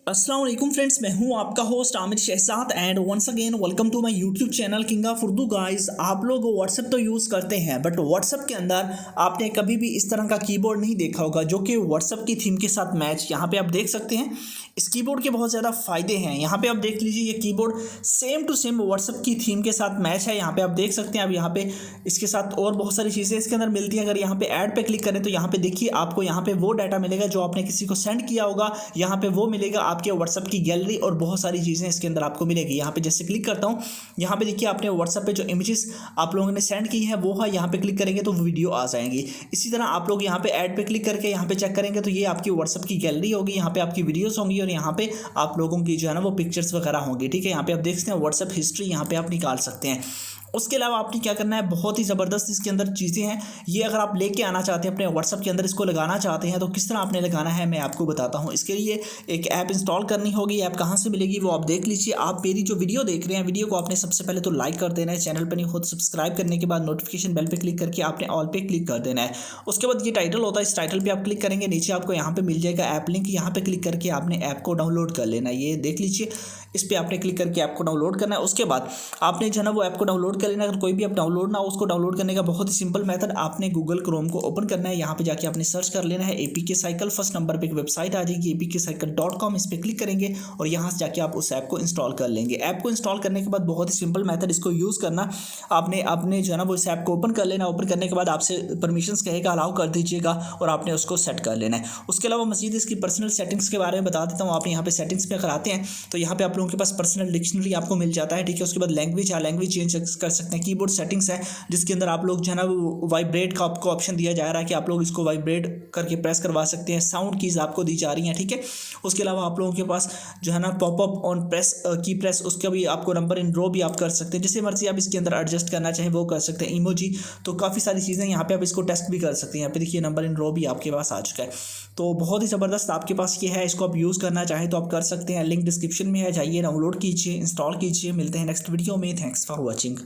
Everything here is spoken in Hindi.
अस्सलाम वालेकुम फ्रेंड्स, मैं हूं आपका host Aamir Shahzad and once again welcome to my YouTube channel King of Urdu. Guys, आप लोग व्हाट्सएप तो यूज़ करते हैं बट व्हाट्सएप के अंदर आपने कभी भी इस तरह का कीबोर्ड नहीं देखा होगा जो कि व्हाट्सएप की थीम के साथ मैच। यहाँ पे आप देख सकते हैं इस कीबोर्ड के बहुत ज़्यादा फ़ायदे हैं। यहाँ पे आप देख लीजिए, ये keyboard same to same WhatsApp की थीम के साथ मैच है। यहाँ पे आप देख सकते हैं। अब यहाँ पे इसके साथ और बहुत सारी चीज़ें इसके अंदर मिलती हैं। अगर यहाँ पे ऐड पे क्लिक करें तो यहाँ पे देखिए आपको यहाँ पे वो डाटा मिलेगा जो आपने किसी को सेंड किया होगा। यहाँ पे वो मिलेगा आपके व्हाट्सएप की गैलरी और बहुत सारी चीज़ें इसके अंदर आपको मिलेगी। यहाँ पे जैसे क्लिक करता हूँ, यहाँ पे देखिए आपने व्हाट्सएप पे जो इमेजेस आप लोगों ने सेंड की है वो है, यहाँ पे क्लिक करेंगे तो वीडियो आ जाएंगी। इसी तरह आप लोग यहाँ पे ऐड पे क्लिक करके यहाँ पे चेक करेंगे तो ये आपकी व्हाट्सएप की गैलरी होगी। यहाँ पे आपकी वीडियोस होंगी और यहाँ पे आप लोगों की जो है ना वो पिक्चर्स वगैरह होंगी। ठीक है, यहाँ पे आप देख सकते हैं व्हाट्सएप हिस्ट्री यहाँ पे आप निकाल सकते हैं। उसके अलावा आपने क्या करना है, बहुत ही ज़बरदस्त इसके अंदर चीज़ें हैं। ये अगर आप लेके आना चाहते हैं अपने व्हाट्सएप के अंदर, इसको लगाना चाहते हैं तो किस तरह आपने लगाना है मैं आपको बताता हूँ। इसके लिए एक ऐप इंस्टॉल करनी होगी। ऐप कहाँ से मिलेगी वो आप देख लीजिए। आप मेरी जो वीडियो देख रहे हैं, वीडियो को आपने सबसे पहले तो लाइक कर देना है, चैनल पर नहीं हो तो सब्सक्राइब करने के बाद नोटिफिकेशन बेल पर क्लिक करके आपने ऑल पे क्लिक कर देना है। उसके बाद ये टाइटल होता है, इस टाइटल पर आप क्लिक करेंगे, नीचे आपको यहाँ पर मिल जाएगा ऐप लिंक। यहाँ पर क्लिक करके आपने ऐप को डाउनलोड कर लेना है। ये देख लीजिए, इस पर आपने क्लिक करके ऐप को डाउनलोड करना है। उसके बाद आपने जो है ना वो ऐप को डाउनलोड कर लेना। अगर कोई भी आप डाउनलोड ना हो, उसको डाउनलोड करने का बहुत ही सिंपल मेथड, आपने गूगल क्रोम को ओपन करना है। यहाँ पे जाके आपने सर्च कर लेना है एपीके साइकिल। फर्स्ट नंबर पे एक वेबसाइट आ जाएगी apkcycle.com, इस पर क्लिक करेंगे और यहाँ से जाके आप उस ऐप को इंस्टॉल कर लेंगे। ऐप को इंस्टॉल करने के बाद बहुत ही सिंपल मेथड, इसको यूज़ करना, आपने जो है ना वो इस ऐप को ओपन कर लेना। ओपन करने के बाद आपसे परमिशंस कहेगा, अलाउ कर दीजिएगा और आपने उसको सेट कर लेना है। उसके अलावा मज़ीद इसकी पर्सनल सेटिंग्स के बारे में बता देता हूँ। आप यहाँ पे सेटिंग्स में अगर आते हैं तो यहाँ पे आप लोगों के पास पर्सनल डिक्शनरी आपको मिल जाता है। ठीक है, उसके बाद लैंग्वेज चेंज कर सकते हैं। कीबोर्ड सेटिंग्स है जिसके अंदर आप लोग जो है ना वो वाइब्रेट का आपको ऑप्शन दिया जा रहा है कि आप लोग इसको वाइब्रेट करके प्रेस करवा सकते हैं। साउंड कीज आपको दी जा रही हैं। ठीक है, उसके अलावा आप लोगों के पास जो है ना पॉपअप ऑन प्रेस की प्रेस, उसका भी आपको नंबर इन रो भी आप कर सकते हैं। जैसे मर्जी आप इसके अंदर एडजस्ट करना चाहें वो कर सकते हैं। इमोजी, तो काफ़ी सारी चीज़ें यहाँ पे आप इसको टेस्ट भी कर सकते हैं। यहाँ पे देखिए नंबर इन रो भी आपके पास आ चुका है। तो बहुत ही ज़बरदस्त आपके पास ये है। इसको आप यूज़ करना चाहें तो आप कर सकते हैं। लिंक डिस्क्रिप्शन में है, जाइए डाउनलोड कीजिए, इंस्टॉल कीजिए। मिलते हैं नेक्स्ट वीडियो में। Thanks for watching.